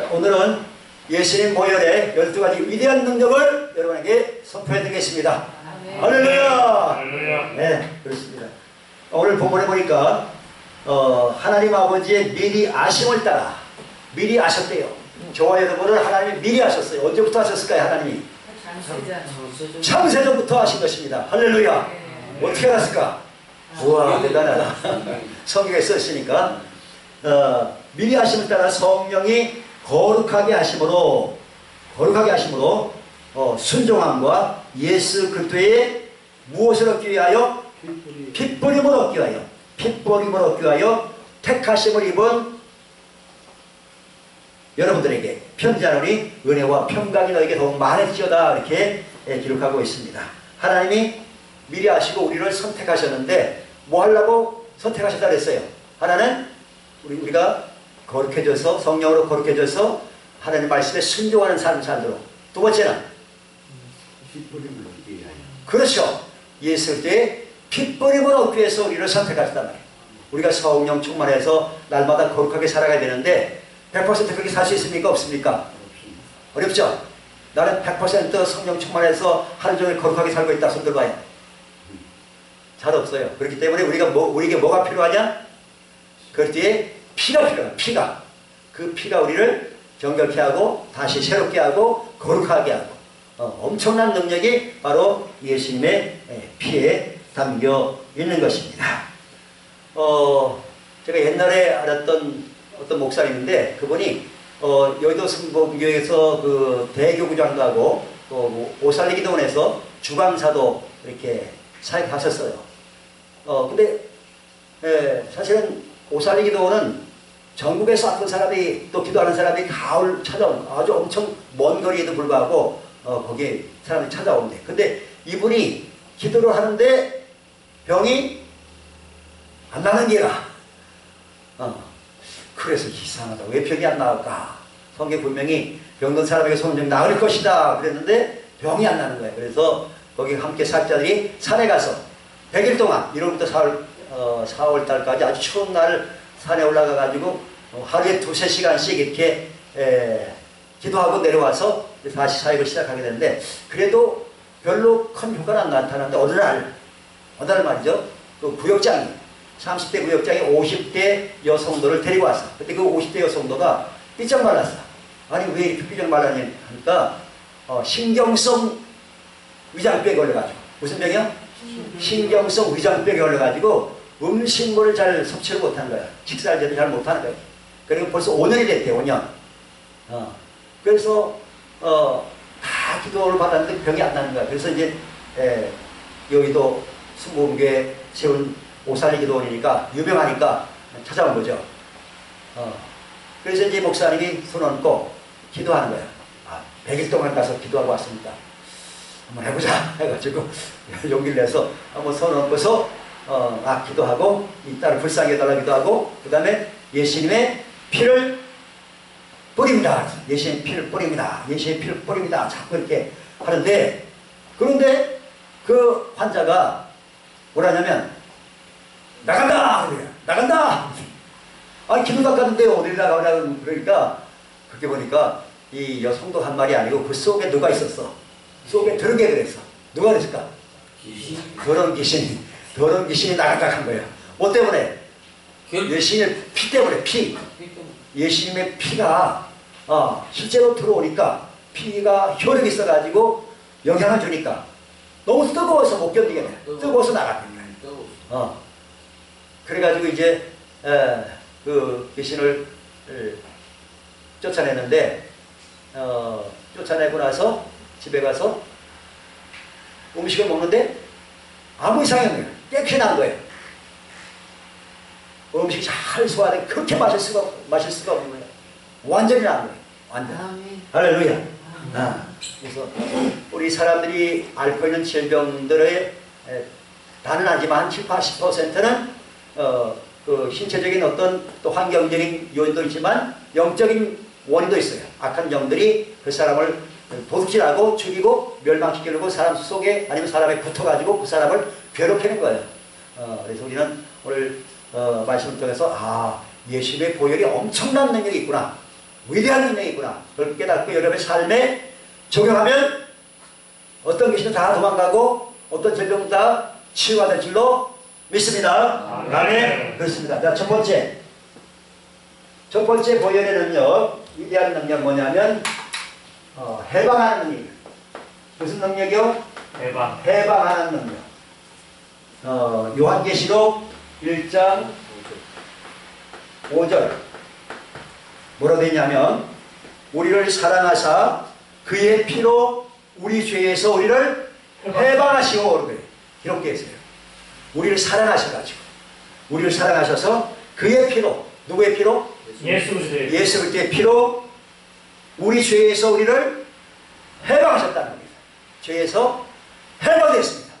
자, 오늘은 예수님 보혈의 12가지 위대한 능력을 여러분에게 선포해 드리겠습니다. 할렐루야! 네, 그렇습니다. 오늘 본문에 보니까 하나님 아버지의 미리 아심을 따라 미리 아셨대요. 저와 여러분을 하나님이 미리 아셨어요. 언제부터 하셨을까요? 하나님이? 창세전부터 하신 것입니다. 할렐루야! 어떻게 알았을까? 우와, 대단하다. 성경에 썼으니까 미리 하심을 따라 성령이 거룩하게 하심으로 순종함과 예수 그리스도의 무엇을 얻기 위하여? 핏부림을 얻기 위하여 택하심을 입은 여러분들에게 편지하노니 은혜와 평강이 너에게 더욱 많을지어다, 이렇게 기록하고 있습니다. 하나님이 미리 아시고 우리를 선택하셨는데 뭐 하려고 선택하셨다 그랬어요? 하나는 우리가 거룩해져서, 성령으로 거룩해져서 하나님 말씀에 순종하는 삶을 살도록. 두 번째는 그렇죠. 예수 그리스도의 핏부림을 얻기 위해서 우리를 선택하셨단 말이에요. 우리가 성령 충만해서 날마다 거룩하게 살아가야 되는데 100% 그렇게 살 수 있습니까? 없습니까? 어렵죠? 나는 100% 성령 충만해서 하루 종일 거룩하게 살고 있다 손 들어봐요. 잘 없어요. 그렇기 때문에 우리에게 뭐가 필요하냐? 그리스도의 피가 필요해요. 피가. 그 피가 우리를 정결케 하고 다시 새롭게 하고 거룩하게 하고 엄청난 능력이 바로 예수님의 피에 담겨 있는 것입니다. 제가 옛날에 알았던 어떤 목사님인데 그분이 여의도 승복교에서 그 대교구장도 하고 또 오살리기도원에서 주방사도 이렇게 사역하셨어요. 근데 사실은 오살리기도원은 전국에서 어떤 사람이 또 기도하는 사람이 가을 찾아온 아주 엄청 먼 거리에도 불구하고 거기에 사람이 찾아오는데, 근데 이분이 기도를 하는데 병이 안 나는 게라. 그래서 이상하다. 왜 병이 안 나올까? 성경 분명히 병든 사람에게 손을 나을 것이다 그랬는데 병이 안 나는 거예요. 그래서 거기 함께 사역자들이 산에 가서 100일 동안 1월부터 4월 달까지 아주 추운 날 산에 올라가 가지고 하루에 2~3시간씩 이렇게 기도하고 내려와서 다시 사역을 시작하게 되는데, 그래도 별로 큰 효과는 안 나타나는데 어느 날 말이죠. 그 구역장이 30대 구역장이 50대 여성도를 데리고 왔어. 그때 그 50대 여성도가 삐쩍 말랐어. 아니 왜 이렇게 삐쩍 말랐냐 하니까 신경성 위장병에 걸려가지고. 무슨 병이야? 신경성 위장병에 걸려가지고 음식물을 잘 섭취를 못하는 거야. 식사를 제대로 잘 못하는 거야. 그리고 벌써 5년이 됐대. 5년. 그래서 다 기도를 받았는데 병이 안 나는 거야. 그래서 이제 여의도 승복교에 세운 오살리기도원이니까 유명하니까 찾아온 거죠. 그래서 이제 목사님이 손 얹고 기도하는 거야. 100일 동안 가서 기도하고 왔습니다. 한번 해보자 해가지고 용기를 내서 한번 손 얹고서 기도하고 이 딸을 불쌍히 해달라 기도하고, 그 다음에 예수님의 피를 뿌립니다. 예수님의 피를 뿌립니다. 예수님의 피를 뿌립니다. 자꾸 이렇게 하는데, 그런데 그 환자가 뭐라냐면 나간다! 나간다! 아니 기도 닦았는데 어딜 나가냐고. 그러니까 그렇게 보니까 이 여성도 한 말이 아니고 그 속에 누가 있었어. 속에 들게 그랬어. 누가 그랬을까? 더러운 귀신이 나간다 한 거야. 뭐 때문에? 예수님의 피 때문에. 피. 예수님의 피가 실제로 들어오니까 피가 혈액이 있어가지고 영향을 주니까 너무 뜨거워서 못 견디게 돼. 뜨거워서 나가는 거야. 그래가지고 이제 그 귀신을 쫓아내는데 쫓아내고 나서 집에 가서 음식을 먹는데 아무 이상이 없는 거예요. 깨끗이 난 거예요. 음식이 잘 소화돼. 그렇게 마실 수가 없는 거예요. 완전히 난 거예요. 완전. 할렐루야. 그래서 우리 사람들이 앓고 있는 질병들의 다는 아니지만 70~80%는 그 신체적인 어떤 또 환경적인 요인도 있지만 영적인 원인도 있어요. 악한 영들이 그 사람을 도둑질하고 죽이고 멸망시키려고 사람 속에 아니면 사람에 붙어가지고 그 사람을 괴롭히는 거예요. 그래서 우리는 오늘 말씀을 통해서 예수님의 보혈이 엄청난 능력이 있구나. 위대한 능력이구나. 그걸 깨닫고 여러분의 삶에 적용하면 어떤 귀신은 다 도망가고 어떤 질병은 다 치유가 될 줄로 믿습니다. 아멘. 그렇습니다. 자, 첫 번째 보여야 되는 능력, 위대한 능력 뭐냐면 해방하는 능력. 무슨 능력이요? 해방하는 능력. 요한계시록 1장 5절 뭐라고 되냐면 우리를 사랑하사 그의 피로 우리 죄에서 우리를 해방하시고 그래. 이렇게 했어요. 우리를 사랑하셔가지고 우리를 사랑하셔서 그의 피로, 누구의 피로? 예수 그리스도의 피로 우리 죄에서 우리를 해방하셨다는 겁니다. 죄에서 해방됐습니다.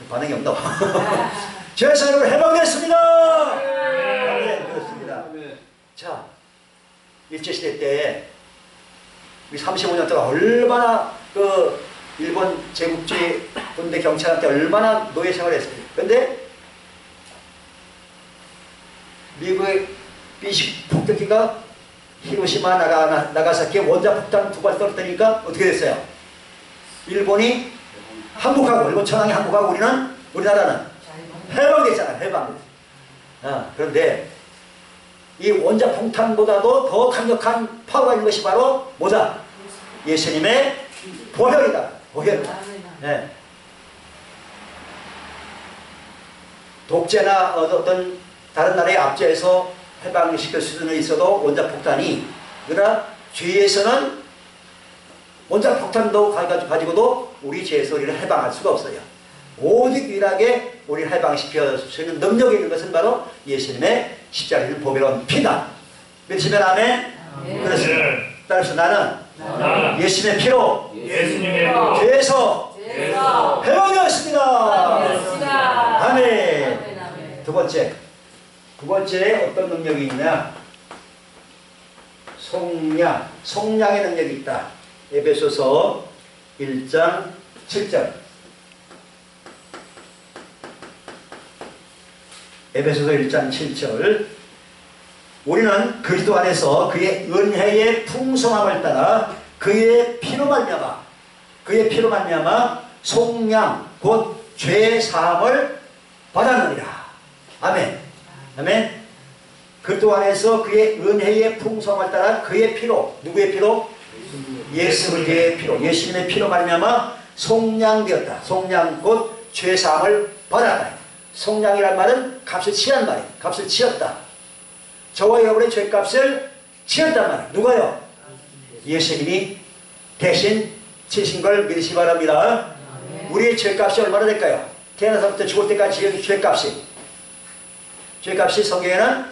반응이 없나 봐. 죄에서 우리를 해방됐습니다. 네, 그렇습니다. 자, 일제시대 때 우리 35년 동안 얼마나 그 일본 제국주의 군대 경찰한테 얼마나 노예 생활을 했어요. 근데 미국의 B 폭격기가 히로시마 나가사키에 원자 폭탄 2발 떨어뜨리니까 어떻게 됐어요? 일본이 항복하고 일본 천황이 항복하고 우리나라는 해방됐잖아요. 해방됐어요. 그런데 이 원자 폭탄보다도 더 강력한 파워가 있는 것이 바로 뭐다? 예수님의 보혈이다. 보혈이다. 네. 독재나 어떤 다른 나라의 압제에서 해방시킬 수는 있어도 원자 폭탄이, 그러나 죄에서는 원자 폭탄도 가지고도 우리 죄에서 우리를 해방할 수가 없어요. 오직 유일하게 우리를 해방시킬 수 있는 능력이 있는 것은 바로 예수님의 십자가의 보배로운 피다. 믿으시면 아멘? 그렇습니다. 따라서 나는 예수님의 피로 죄에서 해방되었습니다. 아멘. 두 번째 어떤 능력이 있냐? 속량의 능력이 있다. 에베소서 1장 7절. 에베소서 1장 7절. 우리는 그리스도 안에서 그의 은혜의 풍성함을 따라 그의 피로 말미암아 속량 곧 죄 사함을 받았느니라. 아멘. 아멘. 그리스도 안에서 그의 은혜의 풍성함을 따라 그의 피로, 누구의 피로? 예수 그리스도의 피로, 예수님의 피로 말미암아 속량되었다. 속량 곧 죄 사함을 받았다. 속량이란 말은 값을 치란 말이에요. 값을 치었다. 저와 여러분의 죄값을 치었단 말이에요. 누가요? 예수님이 대신 치신 걸 믿으시기 바랍니다. 우리의 죄값이 얼마나 될까요? 태어나서부터 죽을 때까지 지은 죄값이 성경에는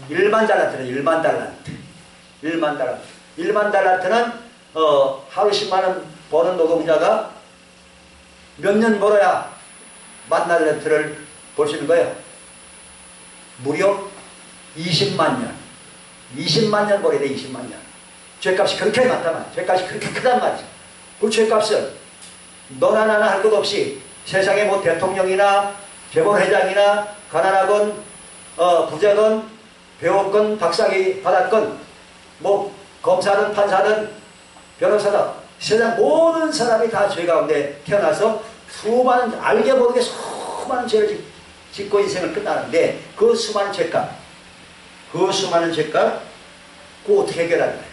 1만 달란트는 하루 10만원 버는 노동자가 몇 년 벌어야 10,000달란트를 벌 수 있는 거예요? 무려 20만 년. 20만 년 벌어야 돼. 20만 년. 죄값이 그렇게 많단 말이야. 죄값이 그렇게 크단 말이죠. 그 죄값을 너나 나나 할 것 없이 세상에 뭐 대통령이나 재벌회장이나 가난하건 부자건 배웠건 박사학위 받았건 뭐 검사든 판사든 변호사든 세상 모든 사람이 다 죄 가운데 태어나서 수많은 알게 모르게 수많은 죄를 짓고 인생을 끝나는데 그 수많은 죄값 그거 어떻게 해결하는 거예요?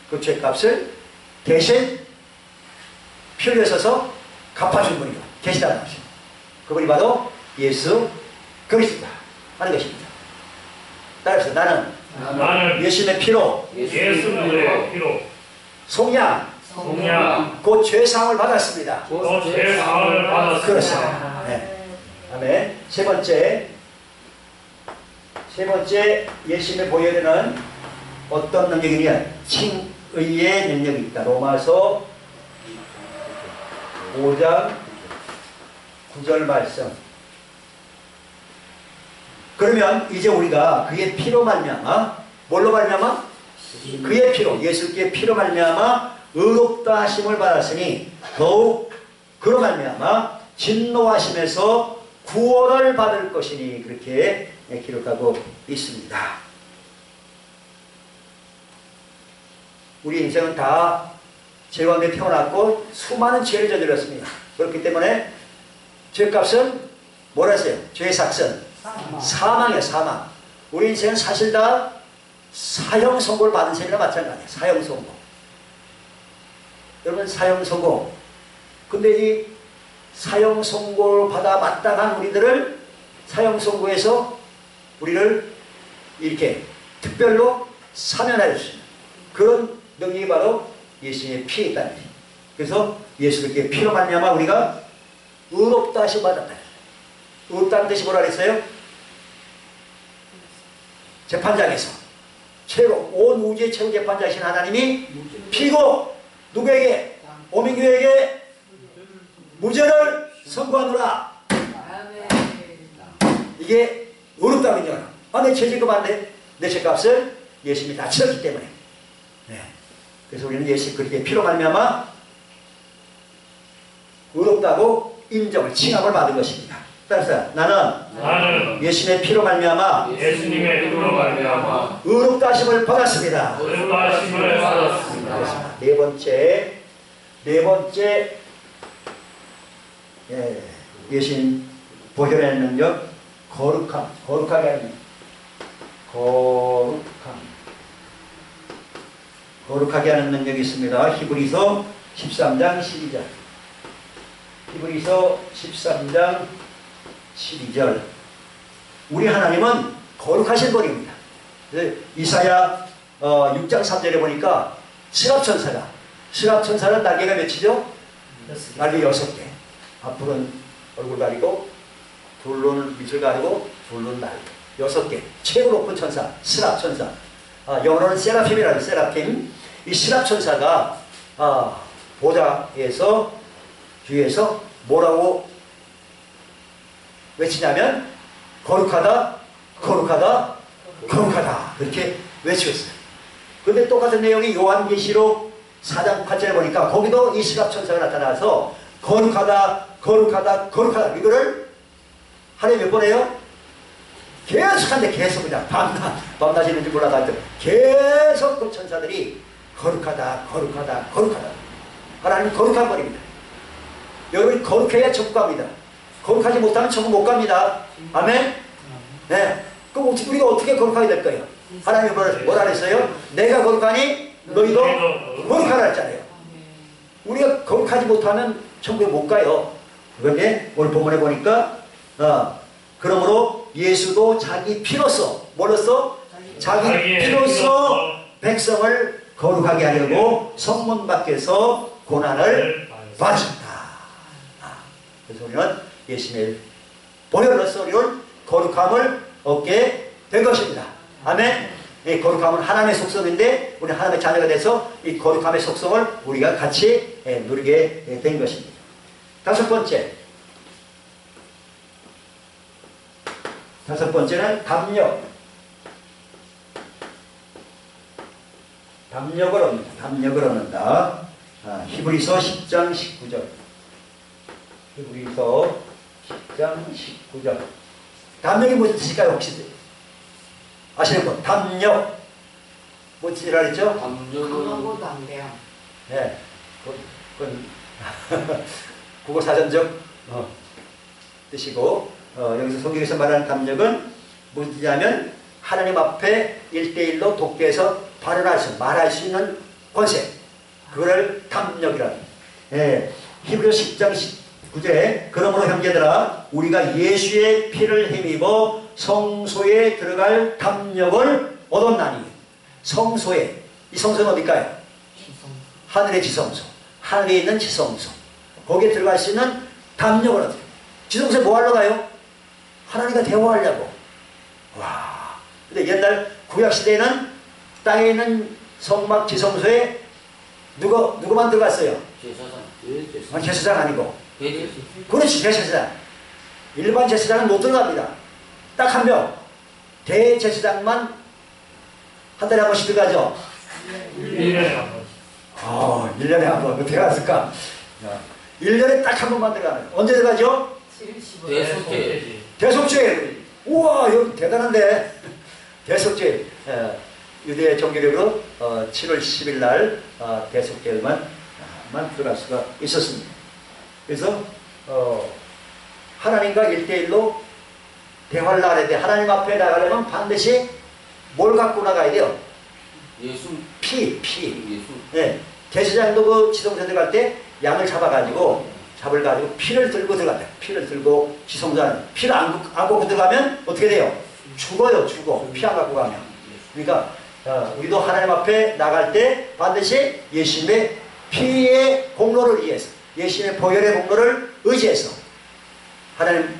그 죄값을 대신 피 흘려서서 갚아준 분이 계시다는 것입니다. 그분이 바로 예수 그리스도다 하는 것입니다. 따라서 나는 예수님의 피로 속량 곧 죄사함을 받았습니다. 그렇습니다. 네. 아멘. 세 번째 예수님의 보여야 되는 어떤 능력이냐? 칭의의 능력이 있다. 로마서 5장 9절 말씀. 그러면 이제 우리가 그의 피로 말미암아 뭘로 말미암아? 그의 피로 예수께 피로 말미암아 의롭다 하심을 받았으니 더욱 그로 말미암아 진노하심에서 구원을 받을 것이니 그렇게 기록하고 있습니다. 우리 인생은 다 죄 가운데 태어났고 수많은 죄를 저질렀습니다. 그렇기 때문에 죄값은 뭐라 했어요? 죄의 삭선 사망이에요. 사망. 우리 인생은 사실 다 사형 선고를 받은 셈이나 마찬가지예요. 사형 선고. 여러분 사형 선고. 근데 이 사형 선고를 받아 마땅한 우리들을 사형 선고에서 우리를 이렇게 특별로 사면하여 주시는 그런 능력이 바로 예수님의 피에 있다는 거예요. 그래서 예수님께 피로 말미암아 우리가 의롭다 하심을 받았다. 의롭다는 뜻이 뭐라 그랬어요? 재판장에서 최고 온 우주의 최고 재판장이신 하나님이 피고 누구에게? 오민교에게 무죄를 선고하노라. 이게 의롭다면요. 내 죄지급 안 돼. 내 죄값을 예수님이 다 치렀기 때문에. 네. 그래서 우리는 예수 그렇게 피로 말미암아 의롭다고 인정을 칭함을 받은 것입니다. 따라서 나는 예수님의 피로 말미암아 의롭다 하심을 받았습니다. 네 번째 예수님 보혈의 능력 거룩하게 하는 거룩하게 하는 능력이 있습니다. 히브리서 13장 12절. 히브리서 13장 12절. 우리 하나님은 거룩하신 분입니다. 이사야 6장 3절에 보니까 시랍천사는 날개가 몇이죠? 날개 6개. 앞으로는 얼굴 가리고 둘로는 밑을 가리고 둘로는 날개. 6개. 최고 높은 천사 시랍천사. 영어로는 세라핌이라는 세라핌. 이 시랍천사가 보좌에서 뒤에서 뭐라고 외치냐면 거룩하다 거룩하다 거룩하다 그렇게 외치었어요. 근데 똑같은 내용이 요한계시록 4장 8절에 보니까 거기도 이 시랍천사가 나타나서 거룩하다 거룩하다 거룩하다 이거를 하루에 몇 번 해요? 계속한데 계속 그냥 밤낮이 있는지 몰라도 하여튼 계속 그 천사들이 거룩하다 거룩하다 거룩하다. 하나님 거룩한 분입니다. 여러분이 거룩해야 천국 갑니다. 거룩하지 못하면 천국 못 갑니다. 아멘? 네. 그럼 우리가 어떻게 거룩하게 될 거예요? 하나님이 뭐라 그랬어요? 내가 거룩하니 너희도 거룩하라 했잖아요. 우리가 거룩하지 못하면 천국에 못 가요. 그런데 오늘 본문에 보니까 그러므로 예수도 자기 피로써 뭐로써? 자기 피로써 백성을 거룩하게 하려고 성문 밖에서 고난을 받으셨다. 그래서 우리는 예수님의 보혈로서 우리는 거룩함을 얻게 된 것입니다. 아멘. 이 거룩함은 하나님의 속성인데 우리 하나님의 자녀가 돼서 이 거룩함의 속성을 우리가 같이 누리게 된 것입니다. 다섯 번째는 담력. 담력을 얻는다. 히브리서 10장 19절. 히브리서 10장 19절. 담력이 무슨 뜻일까요? 혹시 아시는 분? 담력. 무슨 뜻이라 그랬죠? 강하고 담대함. 네. 그건 국어사전적 뜻이고 여기서 성경에서 말하는 담력은 무슨 뜻이냐면 하나님 앞에 1대1로 독대해서 말할 수 있는 권세. 그거를 담력이라고. 예. 히브리서 10장 19절에 그러므로 형제들아 우리가 예수의 피를 힘입어 성소에 들어갈 담력을 얻었나니. 성소에. 이 성소는 어딜까요? 하늘의 지성소. 하늘에 있는 지성소. 거기에 들어갈 수 있는 담력을 얻어요. 지성소에 뭐 하러 가요? 하나님과 대화하려고. 와. 근데 옛날 구약시대에는 땅에 있는 성막 지성소에 누구만 들어갔어요? 제사장. 제사장 아니고. 그렇지, 제사장. 일반 제사장은 못 들어갑니다. 딱 한 명. 대제사장만 한 달에 한 번씩 들어가죠? 1년에 한 번. 1년에 한 번. 어떻게 갔을까? 1년에 딱 한 번만 들어가요. 언제 들어가죠? 대속죄. 대속죄. 우와, 여기 대단한데. 대속죄. 유대 종교력으로 7월 10일 날 대속절만 들어갈 수가 있었습니다. 그래서 하나님과 1대1로 대화를 나가야 돼. 하나님 앞에 나가려면 반드시 뭘 갖고 나가야 돼요? 예수. 피. 예수. 네. 제사장도 그 지성소 들어갈 때 양을 잡아가지고 피를 들고 들어간다. 피를 들고 지성소 피를 안 갖고 들어가면 어떻게 돼요? 죽어요. 피 안 갖고 가면. 그러니까 우리도 하나님 앞에 나갈 때 반드시 예수님의 피의 공로를 위해서, 예수님의 보혈의 공로를 의지해서 하나님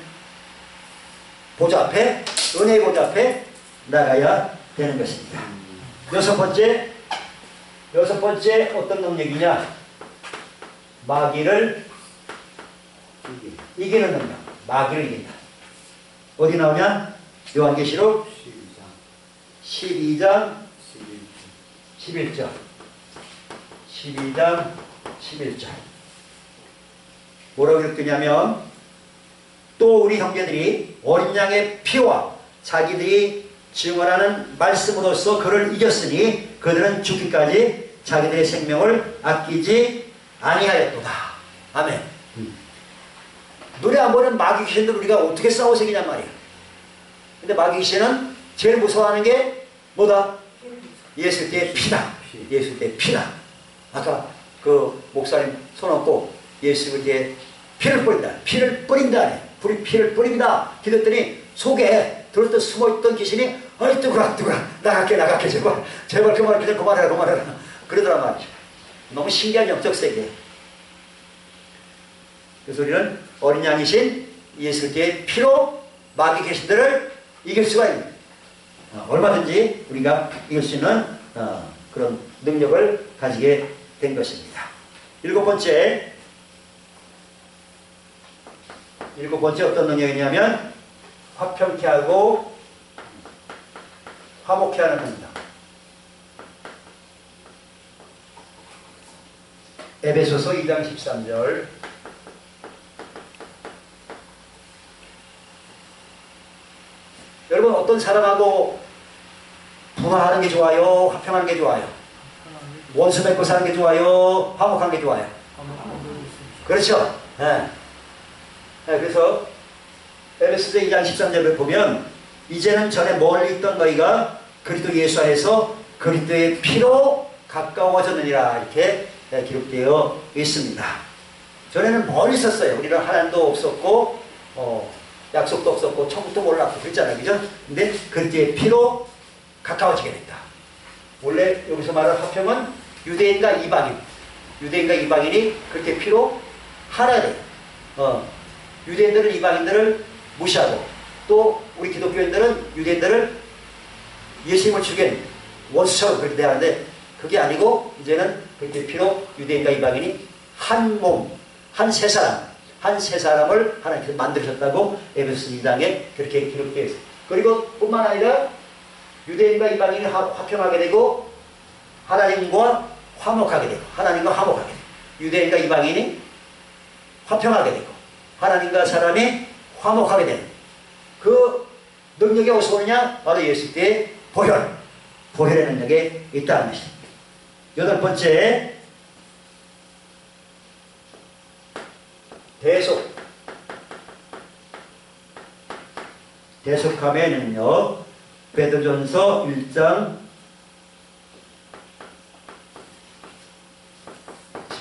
보좌 앞에, 은혜의 보좌 앞에 나가야 되는 것입니다. 여섯 번째 어떤 능력이냐? 마귀를 이기는 능력. 마귀를 이긴다. 어디 나오냐? 요한계시록 12장 11절. 12장 11절. 뭐라고 읽느냐면, 또 우리 형제들이 어린 양의 피와 자기들이 증언하는 말씀으로써 그를 이겼으니 그들은 죽기까지 자기들의 생명을 아끼지 아니하였도다. 아멘. 눈에 안 보이는 마귀 귀신들 우리가 어떻게 싸워서 이기냔 말이야. 근데 마귀 귀신은 제일 무서워하는 게 뭐다? 예수 때의 피다. 예수 때의 피다. 아까 그 목사님 손 얹고 예수 때의 피를 뿌린다. 피를 뿌린다. 피를 뿌립니다. 기도했더니 속에 들었던 숨어있던 귀신이 어이 뜨거라 나갈게 제발 그만해라 그러더란 말이죠. 너무 신기한 영적 세계. 그래서 우리는 어린 양이신 예수 때의 피로 마귀 귀신들을 이길 수가 있는, 얼마든지 우리가 이길 수 있는 그런 능력을 가지게 된 것입니다. 일곱 번째 어떤 능력이냐면 화평케 하고 화목케 하는 능력. 에베소서 2장 13절. 여러분, 어떤 사람하고 분화하는 게 좋아요? 화평하는 게 좋아요? 원수 맺고 사는 게 좋아요? 화목하는 게 좋아요? 그렇죠? 네. 그래서 에베소서 2장 13절을 보면, 이제는 전에 멀리 있던 너희가 그리스도 예수 안에서 그리스도의 피로 가까워졌느니라, 이렇게 기록되어 있습니다. 전에는 멀리 있었어요. 우리는 하나님도 없었고 약속도 없었고 천국도 몰랐고 그랬잖아요. 그죠? 근데 그리스도의 피로 가까워지게 됐다. 원래 여기서 말하는 화평은 유대인과 이방인이 그렇게 피로 하나가 돼요. 유대인들은 이방인들을 무시하고, 또 우리 기독교인들은 유대인들을 예수님을 죽인 원수처럼 그렇게 대하는데, 그게 아니고 이제는 그렇게 피로 유대인과 이방인이 한 몸, 한 세 사람을 하나님께서 만드셨다고 에베소서 2장에 그렇게 기록되어 있어요. 그리고 뿐만 아니라 유대인과 이방인이 화평하게 되고 하나님과 화목하게 되고, 유대인과 이방인이 화평하게 되고 하나님과 사람이 화목하게 되는 그 능력이 어디서 오느냐? 바로 예수 때의 보혈의 능력에 있다는 것입니다. 여덟 번째, 대속함의 능력. 베드로전서 1장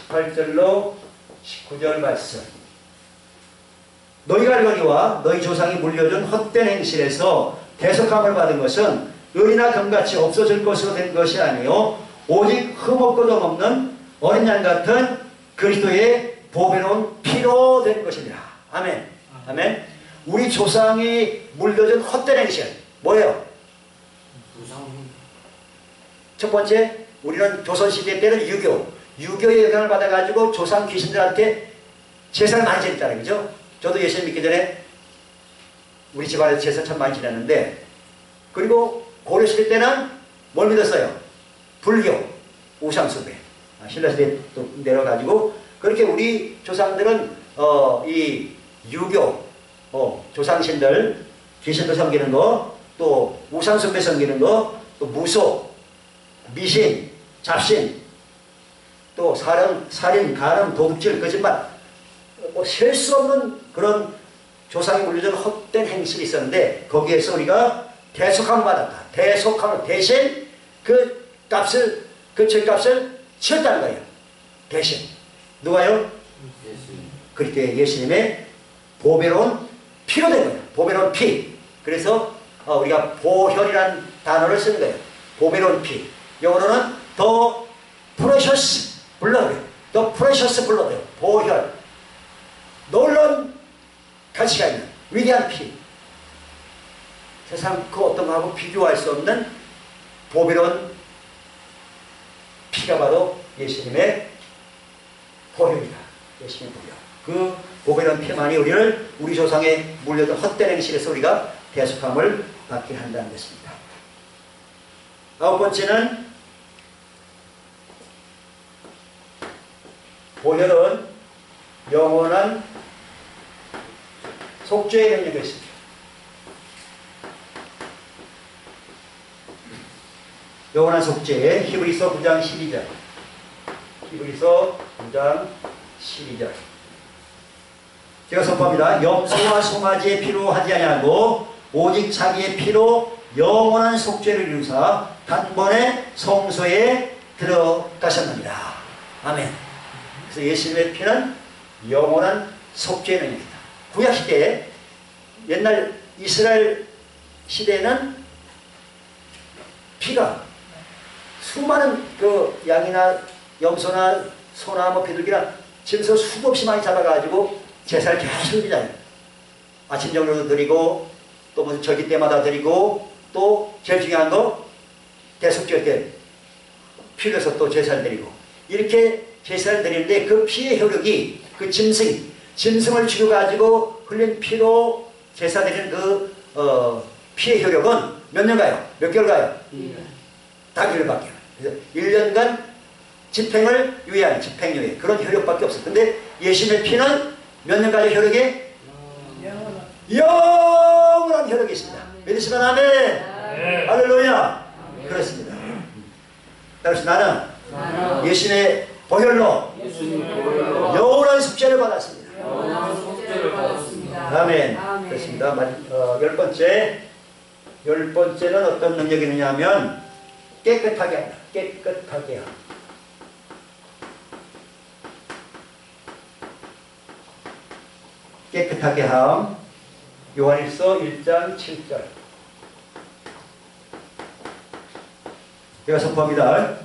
18절로 19절 말씀. 너희가 알거니와 너희 조상이 물려준 헛된 행실에서 대속함을 받은 것은 은이나 금같이 없어질 것으로 된 것이 아니요 오직 흠없고 덤없는 어린 양 같은 그리스도의 보배로운 피로 된 것이니라. 아멘. 아멘. 우리 조상이 물려준 헛된 행실 뭐예요? 첫 번째, 우리는 조선시대 때는 유교의 영향을 받아가지고 조상 귀신들한테 제사를 많이 지냈잖아요. 그죠? 저도 예수님 믿기 전에 우리 집안에서 제사 참 많이 지냈는데, 그리고 고려시대 때는 뭘 믿었어요? 불교, 우상숭배. 신라시대 또 내려가지고, 그렇게 우리 조상들은 이 유교, 조상신들, 귀신도 섬기는 거, 또 우상숭배 섬기는 거, 또 무속, 미신, 잡신, 또 살인, 간음, 도둑질, 거짓말, 셀 수 없는 그런 조상이 물려준 헛된 행실이 있었는데 거기에서 우리가 대속함을 받았다. 대속함을 대신 그 값을, 그 죄값을 치렀다는 거예요. 대신. 누가요? 그렇게 예수님의 보배로운 피로 된 거예요. 보배로운 피. 그래서 우리가 보혈이라는 단어를 쓰는 거예요. 보배로운 피. 영어로는 the precious blood. the precious blood. 보혈. 놀라운 가치가 있는 위대한 피. 세상 그 어떤 거하고 비교할 수 없는 보배로운 피가 바로 예수님의 보혈이다. 예수님의 보혈. 그 보배로운 피만이 우리를 우리 조상의 물려던 헛된 행실에서 우리가 대속함을 받게 한다는 것입니다. 아홉 번째는 보혈은 영원한 속죄의 능력이 있습니다. 영원한 속죄, 히브리서 9장 12절. 히브리서 9장 12절. 제가 선포합니다. 염소와 송아지의 피로 하지 아니하고 오직 자기의 피로 영원한 속죄를 이루사 단번에 성소에 들어가셨느니라. 아멘. 그래서 예수님의 피는 영원한 속죄의 능력이다. 구약 시대에 옛날 이스라엘 시대에는 피가 수많은 그 양이나 염소나 소나 뭐 비둘기나 짐승 수도 없이 많이 잡아가지고 제사를 계속 드리잖아요. 아침 저녁으로 드리고 또 무슨 절기 때마다 드리고 또 제일 중요한 거 대속절 때 피로서 또 제사를 드리고 이렇게 제사를 드리는데 그 피의 효력이 그 짐승을 죽여가지고 흘린 피로 제사 드리는 그 피의 효력은 몇 년 가요? 몇 개월 가요? 100일밖에. 그래서 1년간 집행을 유예하는 집행유예 그런 효력밖에 없어요. 근데 예수님의 피는 몇 년까지 효력이? 영원한 효력이 있습니다. 믿으시면 아멘. 할렐루야. 그렇습니다. 따라서 나는 예수님의 보혈로 영원한 속죄를 받았습니다. 아멘. 그렇습니다. 열 번째는 어떤 능력이 있느냐면 깨끗하게 한다. 깨끗하게 한다. 깨끗하게 함. 요한일서 1장 7절. 제가 선포합니다.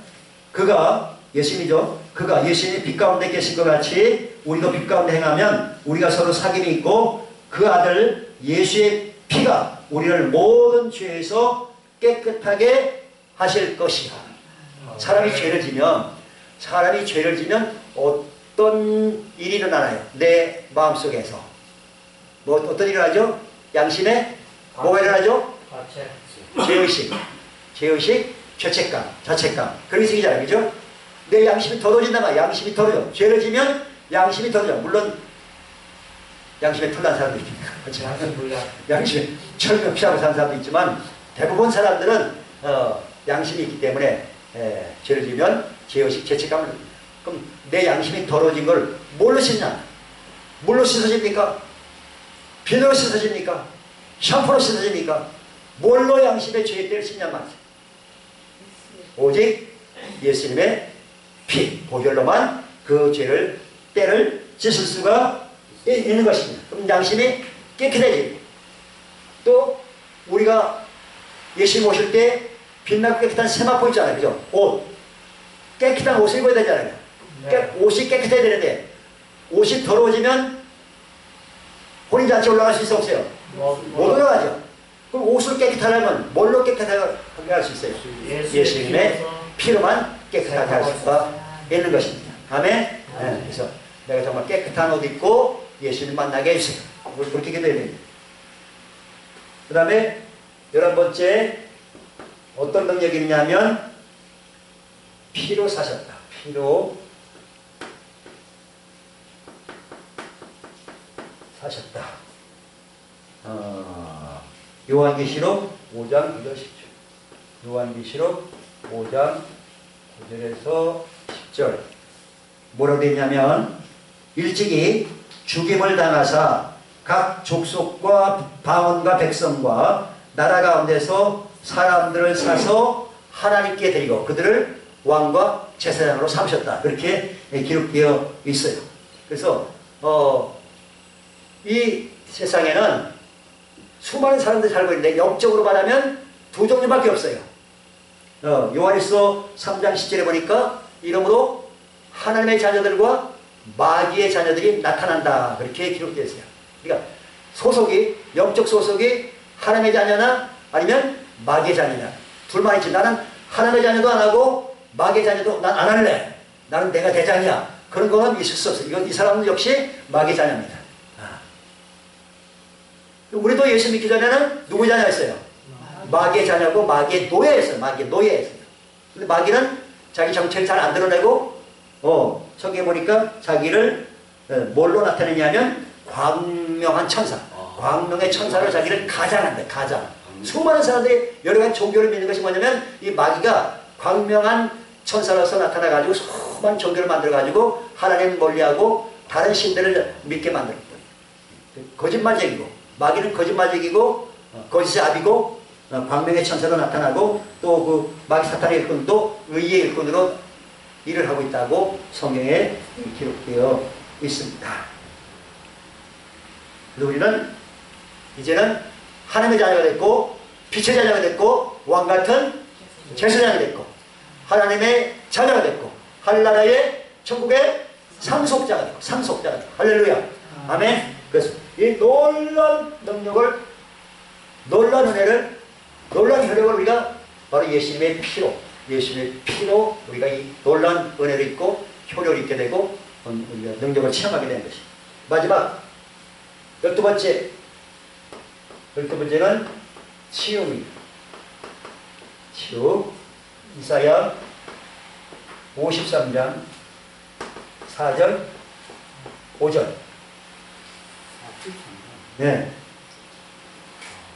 그가 예수님이죠. 그가 예수님이 빛 가운데 계신 것 같이 우리도 빛 가운데 행하면 우리가 서로 사귐이 있고 그 아들 예수의 피가 우리를 모든 죄에서 깨끗하게 하실 것이라. 사람이 죄를 지면 어떤 일이 일어나나요? 내 마음속에서 뭐 어떤 일이 일어나죠? 양심에 뭐가 일어나죠? 죄의식, 죄책감, 자책감 그런 게 생기잖아요. 그죠? 내 양심이 더러워진단 말이야. 양심이 더러워. 죄를 지면 양심이 더러워. 물론 양심에 털난 사람도 있습니다. 그렇죠? 양심에 철면 피하고 사는 사람도 있지만 대부분 사람들은 양심이 있기 때문에 죄를 지면 죄의식, 죄책감을. 그럼 내 양심이 더러워진 걸 뭘로 씻냐? 물로 씻어집니까? 비누로 씻어집니까? 샴푸로 씻어집니까? 뭘로 양심의 죄의 때를 씻냔 말이죠. 오직 예수님의 피, 보혈로만 그 죄를, 때를 씻을 수가 있는 것입니다. 그럼 양심이 깨끗해지고 또 우리가 예수님 오실 때 빛나고 깨끗한 세마포 있잖아요. 그죠? 옷. 깨끗한 옷을 입어야 되잖아요. 옷이 깨끗해야 되는데 옷이 더러워지면 혼인잔치 올라갈 수 있어 없어요? 못 올라가죠. 그럼 옷을 깨끗하려면 뭘로 깨끗하게 할 수 있어요? 예수님의 피로만 깨끗하게 할 수가 있는 것입니다. 아멘? 네. 그래서 내가 정말 깨끗한 옷 입고 예수님 만나게 해주세요. 그렇게 기도해야 됩니다. 그 다음에 11번째 어떤 능력이 있냐면 피로 사셨다. 피로 사셨다. 요한계시록 5장 1절 10절. 요한계시록 5장 9절에서 10절 뭐라고 되어 있냐면 일찍이 죽임을 당하사 각 족속과 방언과 백성과 나라 가운데서 사람들을 사서 하나님께 드리고 그들을 왕과 제사장으로 삼으셨다. 그렇게 기록되어 있어요. 그래서 이 세상에는 수많은 사람들이 살고 있는데 영적으로 말하면 두 종류밖에 없어요. 요한일서 3장 10절에 보니까 이러므로 하나님의 자녀들과 마귀의 자녀들이 나타난다. 그렇게 기록되어 있어요. 그러니까 소속이 영적 소속이 하나님의 자녀나 아니면 마귀의 자녀냐 둘만 있지. 나는 하나님의 자녀도 안 하고 마귀의 자녀도 난 안 할래. 나는 내가 대장이야. 그런 거는 있을 수 없어요. 이 사람은 역시 마귀의 자녀입니다. 우리도 예수 믿기 전에는 누구 자녀였어요? 마귀의 자녀고 마귀의 노예였어요. 마귀의 노예였어요. 근데 마귀는 자기 정체를 잘 안 드러내고 저기에 보니까 자기를 뭘로 나타내냐면 광명한 천사. 광명의 천사로 자기를 가장한다. 가장. 수많은 사람들이 여러 가지 종교를 믿는 것이 뭐냐면 이 마귀가 광명한 천사로서 나타나가지고 수많은 종교를 만들어가지고 하나님 멀리하고 다른 신들을 믿게 만들었다. 거짓말쟁이고 마귀는 거짓말쟁이고 거짓의 아비고 광명의 천사로 나타나고 또 그 마귀 사탄의 일꾼도 의의 일꾼으로 일을 하고 있다고 성경에 기록되어 있습니다. 그래서 우리는 이제는 하나님의 자녀가 됐고 빛의 자녀가 됐고 왕같은 제사장이 됐고 하나님의 자녀가 됐고 하늘나라의 천국의 상속자가 됐고 상속자가 됐고 할렐루야. 아멘. 그래서 이 놀라운 능력을 놀라운 은혜를 놀라운 혈력을 우리가 바로 예수님의 피로 우리가 이 놀라운 은혜를 입고 효력을 입게 되고 우리가 능력을 체험하게 되는 것이. 마지막 12번째는 치유입니다. 치유. 이사야 53장 4절 5절. 네.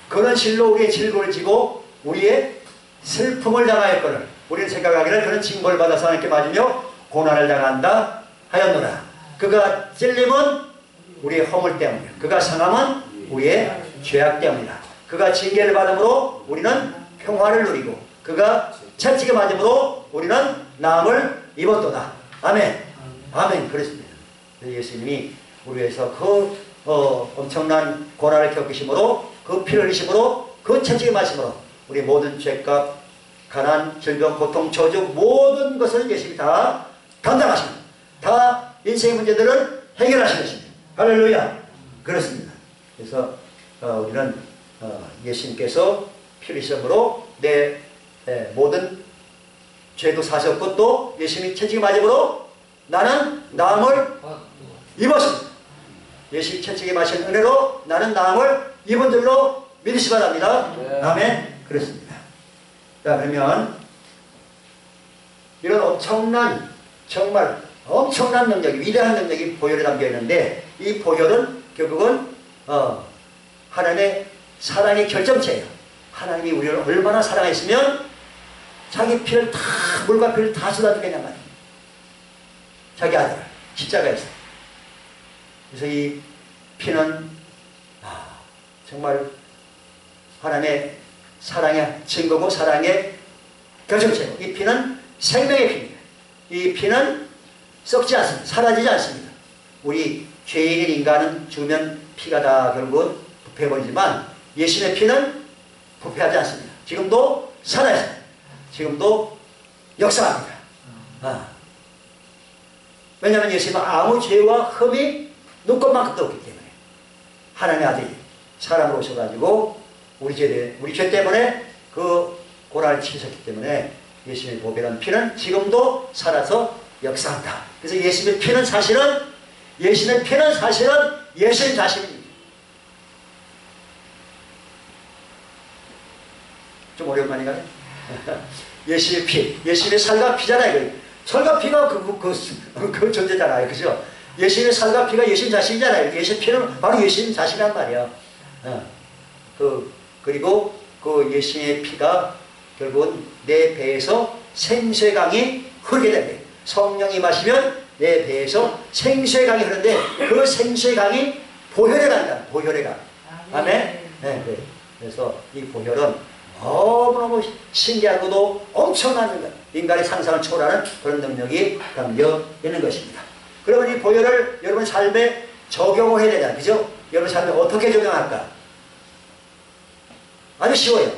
그는 실로 우리의 질고를 지고 우리의 슬픔을 당하였거늘 우리는 생각하기를 그는 징벌을 받아서 하나님께 맞으며 고난을 당한다 하였노라. 그가 찔림은 우리의 허물 때문이야. 그가 상함은 우리의 죄악 때문이다. 그가 징계를 받음으로 우리는 평화를 누리고 그가 채찍에 맞음으로 우리는 나음을 입었도다. 아멘. 아멘. 그렇습니다. 예수님이 우리 위해서 그 엄청난 고난을 겪으심으로 그 피를 흘리심으로 그 채찍에 맞음으로 우리 모든 죄값, 가난, 질병, 고통, 저주 모든 것을 예수님이 다 감당하십니다. 다 인생의 문제들을 해결하신 것입니다. 할렐루야. 그렇습니다. 그래서 우리는 예수님께서 피 흘리심으로 내 모든 죄도 사셨고 또 예수님이 채찍에 맞음으로 나는 나음을 입었습니다. 예수님 채찍에 마신 은혜로 나는 나음을 입은 줄로 믿으시 바랍니다. 네. 아멘. 그렇습니다. 자, 그러면 이런 엄청난 정말 엄청난 능력이 위대한 능력이 보혈에 담겨 있는데 이 보혈은 결국은 하나님의 사랑의 결정체예요. 하나님이 우리를 얼마나 사랑했으면 자기 피를 다 물과 피를 다 쏟아주겠냔 말이에요. 자기 아들 십자가에서. 그래서 이 피는 정말 하나님의 사랑의 증거고 사랑의 결정체고 이 피는 생명의 피입니다. 이 피는 썩지 않습니다. 사라지지 않습니다. 우리 죄인인 인간은 죽으면 피가 다 결국은 부패해버리지만 예수님의 피는 부패하지 않습니다. 지금도 살아있습니다. 지금도 역사합니다. 왜냐하면 예수님은 아무 죄와 흠이 눈꽃만큼도 없기 때문에 하나님의 아들이 사람으로 오셔가지고 우리 죄 때문에 그 고난을 치르셨기 때문에 예수님의 보배란 피는 지금도 살아서 역사한다. 그래서 예수님의 피는 사실은 예수님 자신입니다. 좀 오랜만인가요? 예수님의 피, 예수님의 살과 피잖아요. 살과 피가 그 존재잖아요. 그죠? 예수님의 살과 피가 예수님 자신이잖아요. 예수님의 피는 바로 예수님 자신이란 말이에요. 그리고 그 예수님의 피가 결국은 내 배에서 생수의 강이 흐르게 됩니다. 성령이 임하시면 내 배에서 생수의 강이 흐르는데 그 생수의 강이 보혈의 강이다. 보혈의 강. 아멘. 네, 네. 그래서 이 보혈은 너무너무 신기하고도 엄청난 인간의 상상을 초월하는 그런 능력이 담겨 있는 것입니다. 그러면 이 보혈을 여러분 삶에 적용을 해야 되잖아요. 그죠? 여러분 삶에 어떻게 적용할까? 아주 쉬워요.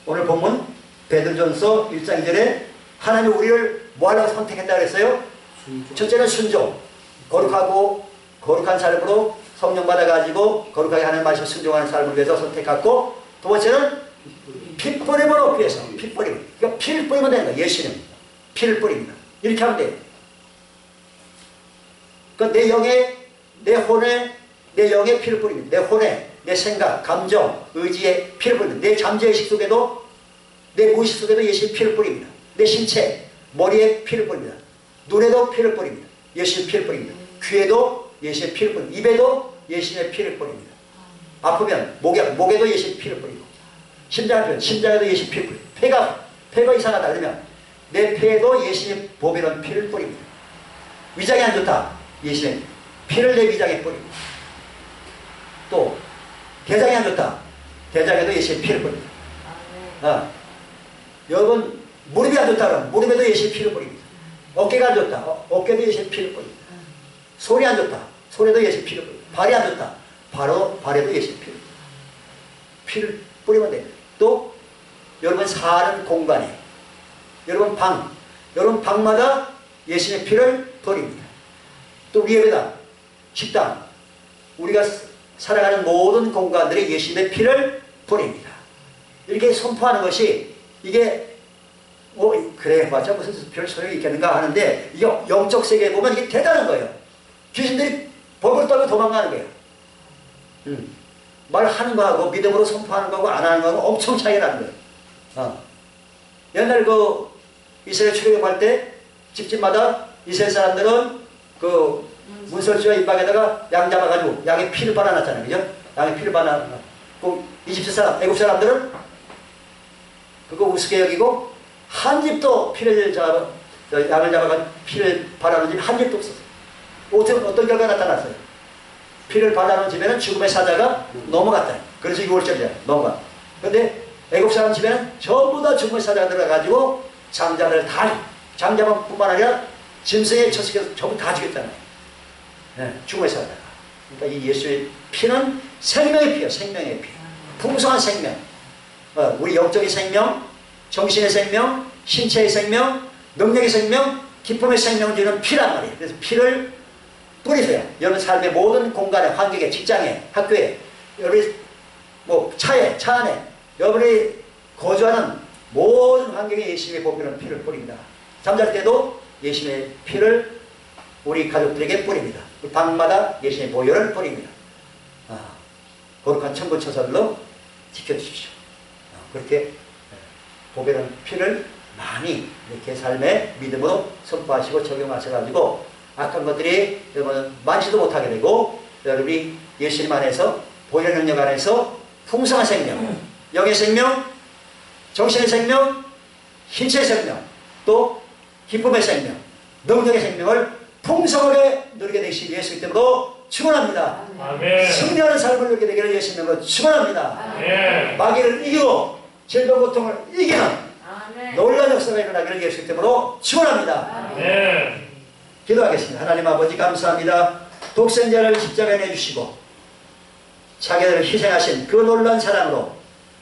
오늘 본문 베드로전서 1장 2절에 하나님 우리를 뭐 하려고 선택했다 그랬어요? 첫째는 순종. 거룩한 삶으로 성령 받아가지고 거룩하게 하는 말씀 순종하는 삶을 위해서 선택했고, 두 번째는 피 뿌림을 얻기 위해서. 피 뿌림. 그러니까 피를 뿌리면 되는 거예요. 예수님 피를 뿌립니다. 이렇게 하면 돼요. 그러니까 내 영에, 내 혼에, 내 영에 피를 뿌립니다. 내 혼에, 내 생각, 감정, 의지에 피를 뿌립니다. 내 잠재의식 속에도, 내 무의식 속에도 예수님 피를 뿌립니다. 내 신체, 머리에 피를 뿌립니다. 눈에도 피를 뿌립니다. 예수님 피를 뿌립니다. 귀에도 예수의 피를 뿌립니다. 입에도 예수의 피를 뿌립니다. 아프면 목에도 예수의 피를 뿌리고, 심장에도 예수의 피를 뿌립니다. 폐가 이상하다 그러면 내 폐에도 예수의 보배로운 피를 뿌립니다. 위장이 안 좋다, 예수의 피를 내 위장에 뿌립니다. 또 대장이 안 좋다, 대장에도 예수의 피를 뿌립니다. 여러분 무릎이 안 좋다 그러면 무릎에도 예수의 피를 뿌립니다. 어깨가 안 좋다, 어깨도 예수의 피를 뿌립니다. 손이 안 좋다, 손에도 예수의 피를 뿌립니다. 발이 안 좋다, 발에도 예수의 피를 뿌리면 됩니다. 또 여러분 사는 공간에, 여러분 방마다 예수의 피를 뿌립니다. 또 우리 예배당, 식당, 우리가 살아가는 모든 공간들에 예수님의 피를 뿌립니다. 이렇게 선포하는 것이, 이게 그래 맞아 무슨 별 소용이 있겠는가 하는데, 이게 영적 세계에 보면 이게 대단한 거예요. 귀신들이 벌벌 떨고 도망가는 거예요. 말하는 거하고 믿음으로 선포하는 거하고 안 하는 거하고 엄청 차이가 나는 거예요. 옛날 이스라엘 출애굽할 때 집집마다 이스라엘 사람들은 문설주와 입방에다가 양 잡아가지고 양의 피를 발라놨잖아요. 그죠? 양의 피를 발라놨고, 이집트 사람, 애국 사람들은 그거 우습게 여기고, 한 집도 양을 잡아가지고 피를 발라놓은 집이 한 집도 없었어요. 어떤 결과가 나타났어요? 피를 발라놓은 집에는 죽음의 사자가 넘어갔다. 그래서 6월절이잖아요. 넘어가. 그런데 애국 사람 집에는 전부 다 죽음의 사자가 들어가가지고 장자만 뿐만 아니라 짐승에 처식해서 전부 다 죽였잖아요. 네, 죽음의 사자가. 그러니까 이 예수의 피는 생명의 피예요. 생명의 피. 풍성한 생명. 우리 영적인 생명, 정신의 생명, 신체의 생명, 능력의 생명, 기쁨의 생명을 주는 피란 말이에요. 그래서 피를 뿌리세요. 여러분 삶의 모든 공간에, 환경에, 직장에, 학교에, 여러분이 차 안에, 여러분이 거주하는 모든 환경에 예수님의 보배로운 피를 뿌립니다. 잠잘 때도 예수님의 피를 우리 가족들에게 뿌립니다. 방마다 예수님의 보혈을 뿌립니다. 거룩한 천부처설로 지켜주십시오. 그렇게 보배로운 피를 많이 이렇게 삶의 믿음으로 선포하시고 적용하셔가지고 악한 것들이 여러분 많지도 못하게 되고, 여러분이 예수님 안에서, 보혈 능력 안에서 풍성한 생명, 영의 생명, 정신의 생명, 신체의 생명, 또 기쁨의 생명, 능력의 생명을 풍성하게 누리게 되시기 위해서 이름으로 축원합니다. 아멘. 승리하는 삶을 누리게 되기를 예수님으로 축원합니다. 아멘. 마귀를 이기고 질병 고통을 이기는 놀라운 역사가 일어나기를 예수 이름으로 축원합니다. 아멘. 기도하겠습니다. 하나님 아버지 감사합니다. 독생자를 십자가에 내주시고 자기를 희생하신 그 놀라운 사랑으로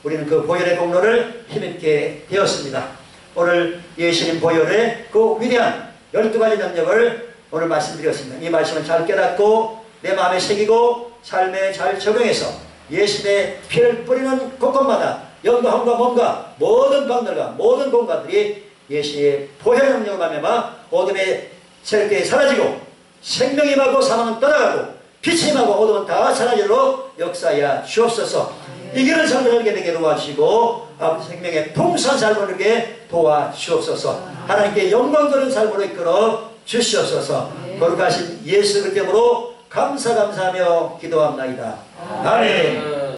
우리는 그 보혈의 공로를 힘있게 되었습니다. 오늘 예수님 보혈의 그 위대한 12가지 능력을 오늘 말씀드렸습니다. 이 말씀을 잘 깨닫고 내 마음에 새기고 삶에 잘 적용해서 예수님의 피를 뿌리는 곳곳마다 영과 혼과 몸과 모든 방들과 모든 공간들이 예수의 보혈 능력을 말미암아 어둠의 새롭게 사라지고 생명이 임하고 사망은 떠나가고 빛이 임하고 어둠은 다 사라지도록 역사하여 주옵소서. 이기는 삶을 살게 되게 도와주시고 아버지 생명의 풍성한 삶을 누리게 도와주옵소서. 하나님께 영광 돌리는 삶으로 이끌어 주시옵소서. 거룩하신 예수 그리스도로 감사하며 기도합나이다. 아멘.